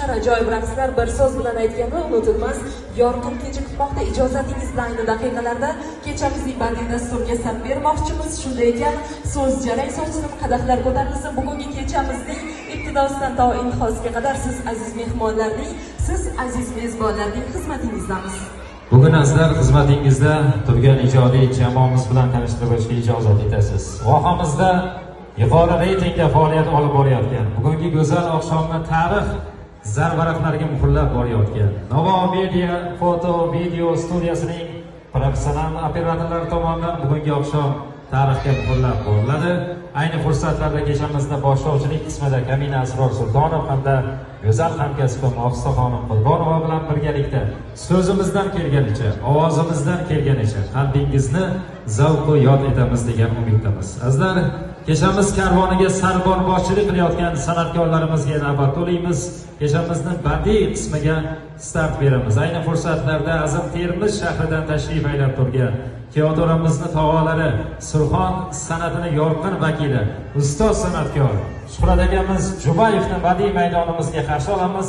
qo'shiqlar, ajoyib raqslar, bir so'z bilan aytganda unutilmas yorqin kecha kutmoqda. Ijozatingiz bilan ayni daqiqalarda kechamizning badiiy dasturiga saf bermoqchimiz. Shunday ekan, so'z jarang sochsin, qadahlar ko'tarilsin. Bugungi kechamizning ibtidosidan to intihosiga qadar siz aziz mehmonlarning, siz aziz mezbonlarning xizmatingizdamiz. Bugun azizlar xizmatingizda turgan ijodiy jamoamiz bilan tanishtirib o'tishga ijozat etasiz. Vohamizda yuqori reytingda faoliyat olib borayotgan, bugungi go'zal oqshomni tarix zarvaraqlariga muhrlab borayotgan Navo Media foto video studiyasining professional operatorlari tomonidan bugungi oqshom tarixga muhrlab boriladi. Ayni fursatlarda kechamizni boshlovchilik qismida Kamina Asror Sultonov hamda go'zal hamkasbim Oqsoqonim Qurbonova bilan birgalikda so'zimizdan kelganicha, ovozimizdan kelganicha qalbingizni zavq va yod etamiz degan umiddamiz. Azizlar, kechamiz karvoniga sarbon boshchilik qilayotgan san'atkorlarimizga navbat to'laymiz. Kechamizni badiiy qismiga start beramiz. Ayni fursatlarda Azim Termiz shahridan tashrif aylab turgan Teodoramizni tog'alari, Surxon san'atini yorqin vakili, ustoz san'atkor Shuhrat akamiz Jubayevni badiiy maydonimizga qarshi olamiz.